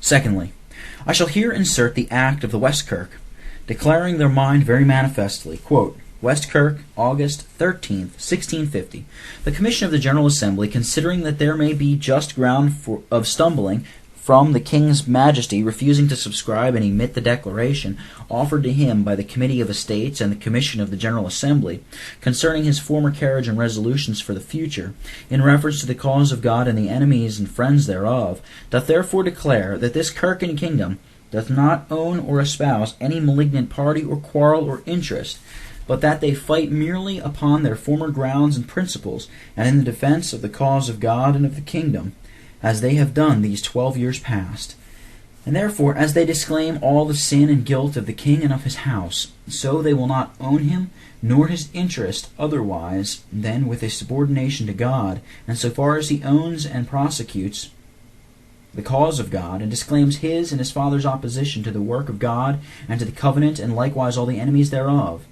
Secondly, I shall here insert the Act of the West Kirk, declaring their mind very manifestly, quote, West Kirk, August 13th, 1650. The Commission of the General Assembly, considering that there may be just ground of stumbling from the King's Majesty refusing to subscribe and emit the declaration offered to him by the Committee of Estates and the Commission of the General Assembly concerning his former carriage and resolutions for the future, in reference to the cause of God and the enemies and friends thereof, doth therefore declare that this Kirk and Kingdom doth not own or espouse any malignant party or quarrel or interest, but that they fight merely upon their former grounds and principles, and in the defense of the cause of God and of the kingdom, as they have done these 12 years past. And therefore, as they disclaim all the sin and guilt of the king and of his house, so they will not own him, nor his interest, otherwise than with a subordination to God, and so far as he owns and prosecutes the cause of God, and disclaims his and his father's opposition to the work of God and to the covenant, and likewise all the enemies thereof,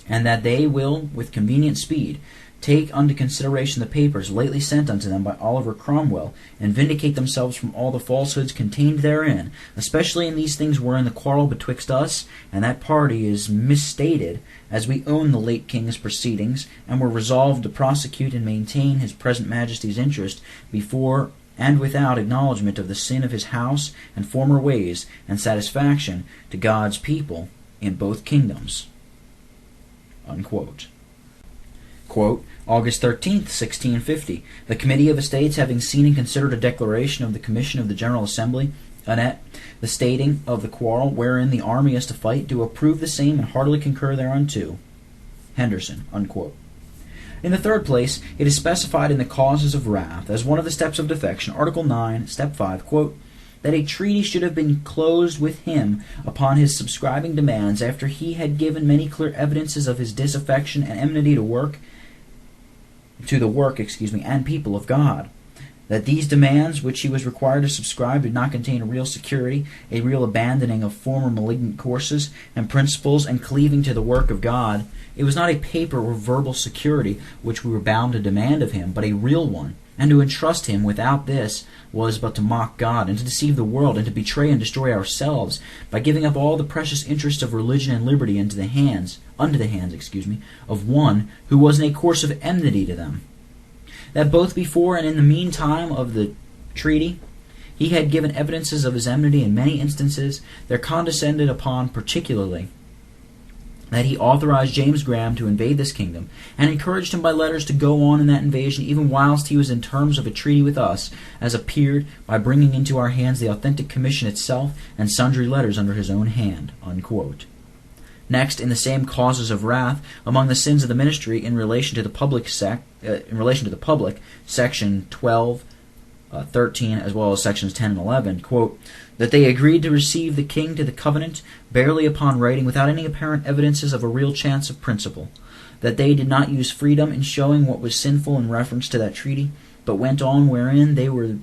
and that they will, with convenient speed, take unto consideration the papers lately sent unto them by Oliver Cromwell, and vindicate themselves from all the falsehoods contained therein, especially in these things wherein the quarrel betwixt us and that party is misstated, as we own the late King's proceedings, and were resolved to prosecute and maintain his present Majesty's interest before and without acknowledgment of the sin of his house and former ways, and satisfaction to God's people in both kingdoms." Unquote. Quote, August 13th, 1650. The Committee of Estates, having seen and considered a declaration of the Commission of the General Assembly, anent the stating of the quarrel wherein the army is to fight, do approve the same and heartily concur thereunto. Henderson. Unquote. In the third place, it is specified in the Causes of Wrath, as one of the steps of defection, Article 9, Step 5, quote, that a treaty should have been closed with him upon his subscribing demands after he had given many clear evidences of his disaffection and enmity to the work and people of God. That these demands, which he was required to subscribe, did not contain a real security, a real abandoning of former malignant courses and principles, and cleaving to the work of God. It was not a paper or verbal security which we were bound to demand of him, but a real one. And to entrust him without this was but to mock God, and to deceive the world, and to betray and destroy ourselves, by giving up all the precious interests of religion and liberty unto the hands of one who was in a course of enmity to them. That both before and in the meantime of the treaty he had given evidences of his enmity in many instances, there condescended upon particularly that he authorized James Graham to invade this kingdom, and encouraged him by letters to go on in that invasion even whilst he was in terms of a treaty with us, as appeared by bringing into our hands the authentic commission itself and sundry letters under his own hand. Unquote. Next, in the same Causes of Wrath, among the sins of the ministry in relation to the public, section 12, 13, as well as sections 10 and 11, quote, that they agreed to receive the king to the covenant barely upon writing, without any apparent evidences of a real chance of principle, that they did not use freedom in showing what was sinful in reference to that treaty, but went on wherein they were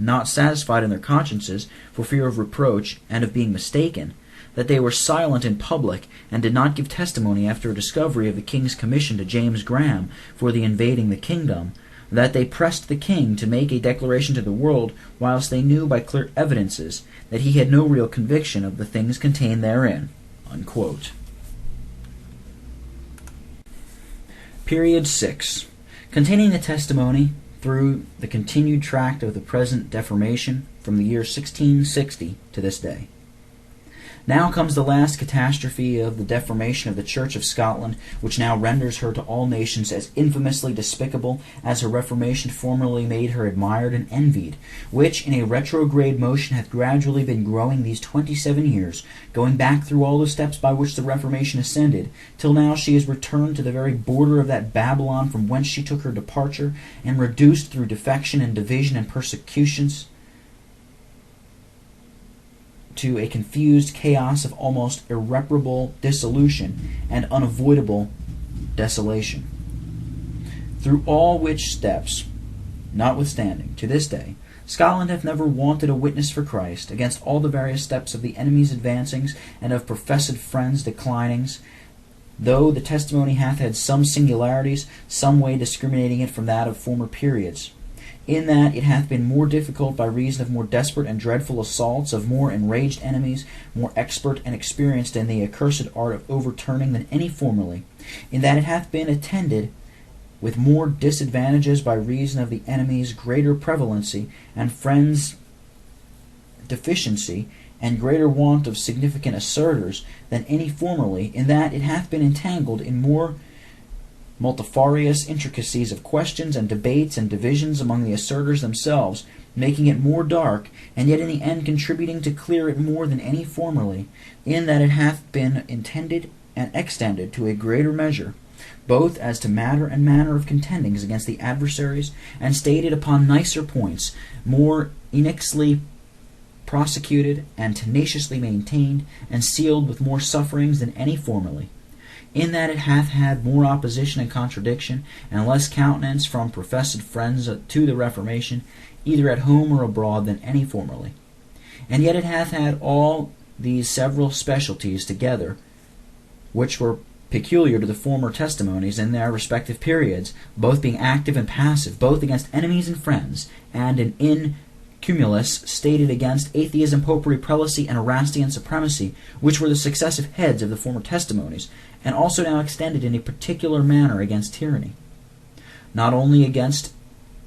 not satisfied in their consciences for fear of reproach and of being mistaken, that they were silent in public, and did not give testimony after a discovery of the king's commission to James Graham for the invading the kingdom, that they pressed the king to make a declaration to the world, whilst they knew by clear evidences that he had no real conviction of the things contained therein. Unquote. Period 6. Containing the testimony through the continued tract of the present deformation from the year 1660 to this day. Now comes the last catastrophe of the deformation of the Church of Scotland, which now renders her to all nations as infamously despicable as her Reformation formerly made her admired and envied, which in a retrograde motion hath gradually been growing these 27 years, going back through all the steps by which the Reformation ascended, till now she is returned to the very border of that Babylon from whence she took her departure, and reduced through defection and division and persecutions to a confused chaos of almost irreparable dissolution and unavoidable desolation. Through all which steps, notwithstanding, to this day, Scotland hath never wanted a witness for Christ, against all the various steps of the enemy's advancings and of professed friends' declinings, though the testimony hath had some singularities, some way discriminating it from that of former periods. in that it hath been more difficult by reason of more desperate and dreadful assaults of more enraged enemies, more expert and experienced in the accursed art of overturning than any formerly, in that it hath been attended with more disadvantages by reason of the enemy's greater prevalency and friends' deficiency, and greater want of significant assertors than any formerly, in that it hath been entangled in more multifarious intricacies of questions and debates and divisions among the assertors themselves, making it more dark, and yet in the end contributing to clear it more than any formerly, in that it hath been intended and extended to a greater measure, both as to matter and manner of contendings against the adversaries, and stated upon nicer points, more inexly prosecuted and tenaciously maintained, and sealed with more sufferings than any formerly, in that it hath had more opposition and contradiction, and less countenance from professed friends to the Reformation, either at home or abroad, than any formerly. And yet it hath had all these several specialties together, which were peculiar to the former testimonies in their respective periods, both being active and passive, both against enemies and friends, and in cumulus stated against atheism, popery, prelacy, and Erastian supremacy, which were the successive heads of the former testimonies, and also now extended in a particular manner against tyranny, not only against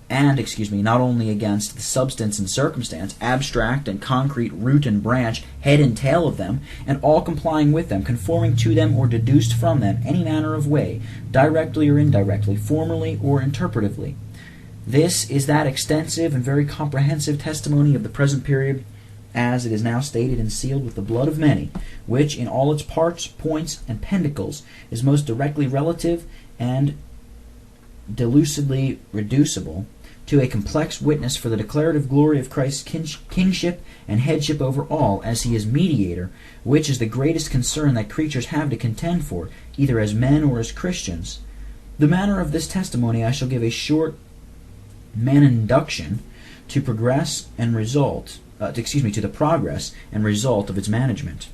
the substance and circumstance, abstract and concrete, root and branch, head and tail of them, and all complying with them, conforming to them or deduced from them any manner of way, directly or indirectly, formally or interpretively. This is that extensive and very comprehensive testimony of the present period, as it is now stated and sealed with the blood of many, which in all its parts, points, and pendicles is most directly relative and delucidly reducible to a complex witness for the declarative glory of Christ's kingship and headship over all, as he is mediator, which is the greatest concern that creatures have to contend for, either as men or as Christians. The manner of this testimony I shall give a short manuduction to the progress and result of its management.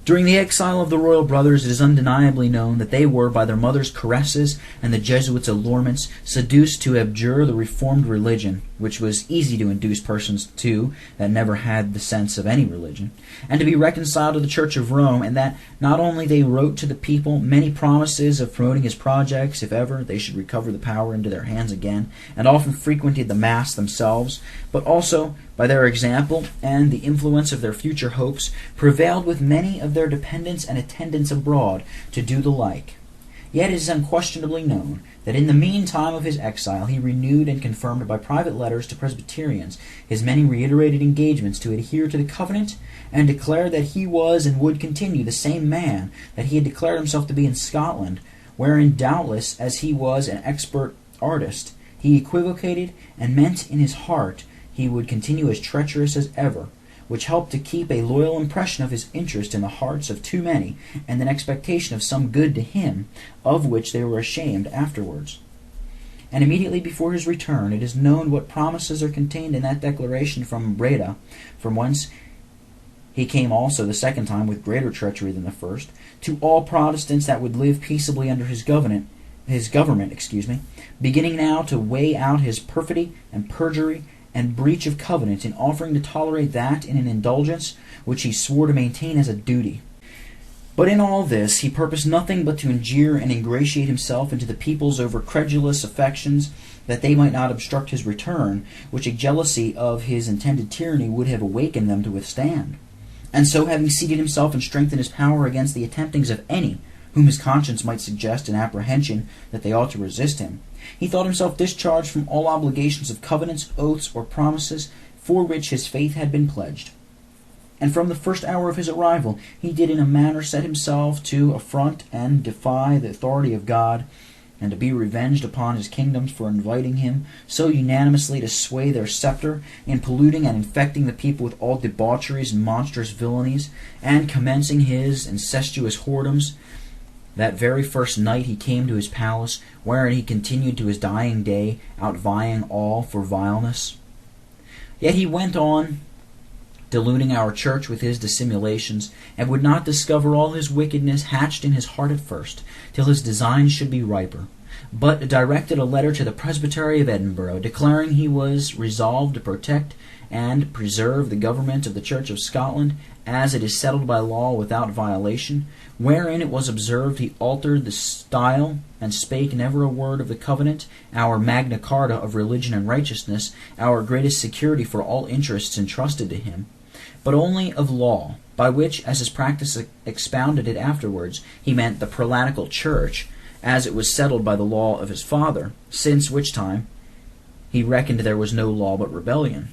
During the exile of the royal brothers, it is undeniably known that they were, by their mother's caresses and the Jesuits' allurements, seduced to abjure the reformed religion, which was easy to induce persons to that never had the sense of any religion, and to be reconciled to the Church of Rome, and that not only they wrote to the people many promises of promoting his projects, if ever they should recover the power into their hands again, and often frequented the Mass themselves, but also, by their example and the influence of their future hopes, prevailed with many of their dependents and attendants abroad to do the like. Yet it is unquestionably known that in the meantime of his exile he renewed and confirmed by private letters to Presbyterians his many reiterated engagements to adhere to the covenant, and declared that he was and would continue the same man that he had declared himself to be in Scotland, wherein doubtless, as he was an expert artist, he equivocated and meant in his heart he would continue as treacherous as ever, which helped to keep a loyal impression of his interest in the hearts of too many, and an expectation of some good to him, of which they were ashamed afterwards. And immediately before his return, it is known what promises are contained in that declaration from Breda, from whence he came also the second time with greater treachery than the first, to all Protestants that would live peaceably under his government, beginning now to weigh out his perfidy and perjury and breach of covenant in offering to tolerate that in an indulgence which he swore to maintain as a duty. But in all this he purposed nothing but to injure and ingratiate himself into the people's over-credulous affections, that they might not obstruct his return, which a jealousy of his intended tyranny would have awakened them to withstand. And so, having seated himself and strengthened his power against the attemptings of any whom his conscience might suggest an apprehension that they ought to resist him, he thought himself discharged from all obligations of covenants, oaths, or promises for which his faith had been pledged. And from the first hour of his arrival he did in a manner set himself to affront and defy the authority of God, and to be revenged upon his kingdoms for inviting him so unanimously to sway their scepter, in polluting and infecting the people with all debaucheries and monstrous villainies, and commencing his incestuous whoredoms. That very first night he came to his palace, wherein he continued to his dying day, outvying all for vileness. Yet he went on deluding our church with his dissimulations, and would not discover all his wickedness hatched in his heart at first, till his designs should be riper. but directed a letter to the Presbytery of Edinburgh, declaring he was resolved to protect and preserve the government of the Church of Scotland as it is settled by law without violation, wherein it was observed he altered the style and spake never a word of the covenant, our Magna Carta of religion and righteousness, our greatest security for all interests entrusted to him, but only of law, by which, as his practice expounded it afterwards, he meant the Prelatical Church, as it was settled by the law of his father, since which time he reckoned there was no law but rebellion.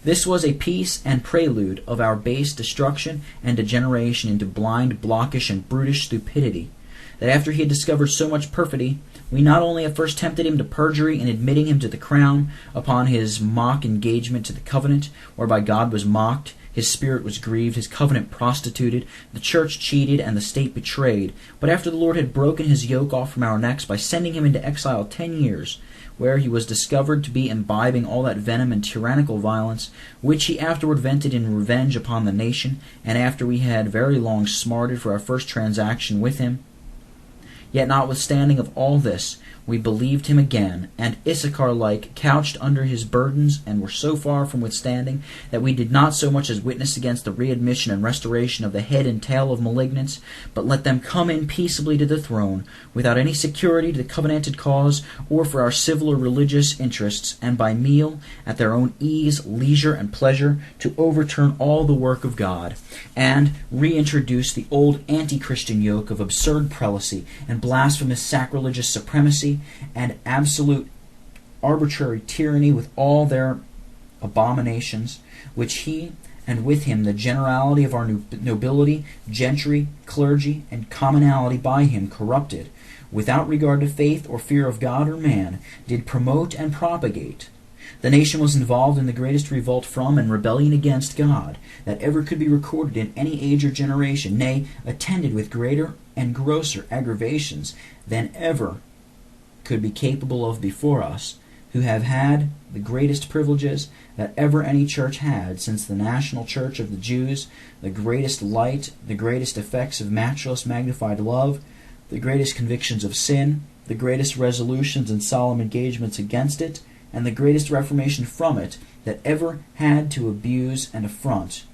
This was a piece and prelude of our base destruction and degeneration into blind, blockish, and brutish stupidity, that after he had discovered so much perfidy, we not only at first tempted him to perjury in admitting him to the crown upon his mock engagement to the covenant, whereby God was mocked, his spirit was grieved, his covenant prostituted, the church cheated, and the state betrayed, but after the Lord had broken his yoke off from our necks by sending him into exile 10 years, where he was discovered to be imbibing all that venom and tyrannical violence, which he afterward vented in revenge upon the nation, and after we had very long smarted for our first transaction with him. Yet notwithstanding of all this, we believed him again, and Issachar-like couched under his burdens, and were so far from withstanding, that we did not so much as witness against the readmission and restoration of the head and tail of malignants, but let them come in peaceably to the throne, without any security to the covenanted cause, or for our civil or religious interests, and by meal, at their own ease, leisure, and pleasure, to overturn all the work of God, and reintroduce the old anti-Christian yoke of absurd prelacy, and blasphemous sacrilegious supremacy, and absolute arbitrary tyranny with all their abominations, which he, and with him the generality of our nobility, gentry, clergy, and commonalty by him corrupted, without regard to faith or fear of God or man, did promote and propagate. The nation was involved in the greatest revolt from and rebellion against God that ever could be recorded in any age or generation, nay, attended with greater and grosser aggravations than ever could be capable of before us, who have had the greatest privileges that ever any church had since the national church of the Jews, the greatest light, the greatest effects of matchless magnified love, the greatest convictions of sin, the greatest resolutions and solemn engagements against it, and the greatest reformation from it that ever had to abuse and affront.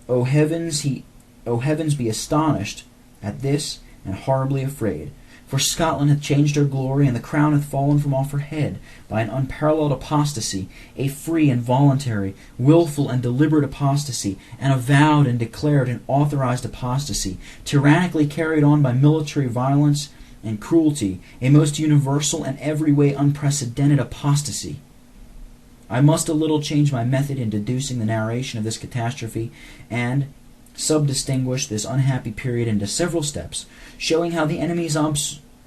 O heavens, be astonished at this, and horribly afraid. For Scotland hath changed her glory, and the crown hath fallen from off her head, by an unparalleled apostasy, a free and voluntary, wilful and deliberate apostasy, an avowed and declared and authorized apostasy, tyrannically carried on by military violence and cruelty, a most universal and every way unprecedented apostasy. I must a little change my method in deducing the narration of this catastrophe, and subdistinguish this unhappy period into several steps, showing how the enemy's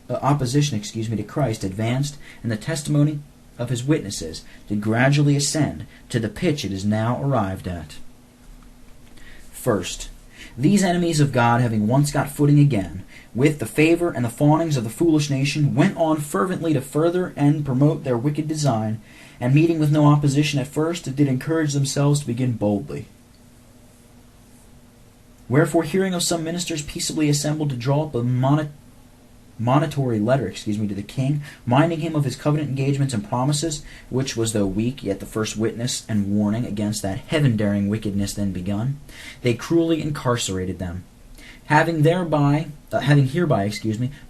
opposition to Christ advanced, and the testimony of his witnesses did gradually ascend to the pitch it is now arrived at. First, these enemies of God, having once got footing again, with the favor and the fawnings of the foolish nation, went on fervently to further and promote their wicked design, and meeting with no opposition at first, did encourage themselves to begin boldly. Wherefore, hearing of some ministers peaceably assembled to draw up a monitory letter to the king, minding him of his covenant engagements and promises, which was though weak, yet the first witness and warning against that heaven-daring wickedness then begun, they cruelly incarcerated them. Having hereby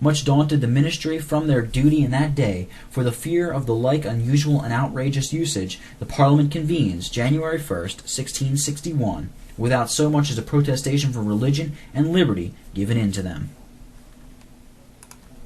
much daunted the ministry from their duty in that day, for the fear of the like unusual and outrageous usage, the Parliament convenes, January 1st, 1661, without so much as a protestation for religion and liberty given in to them.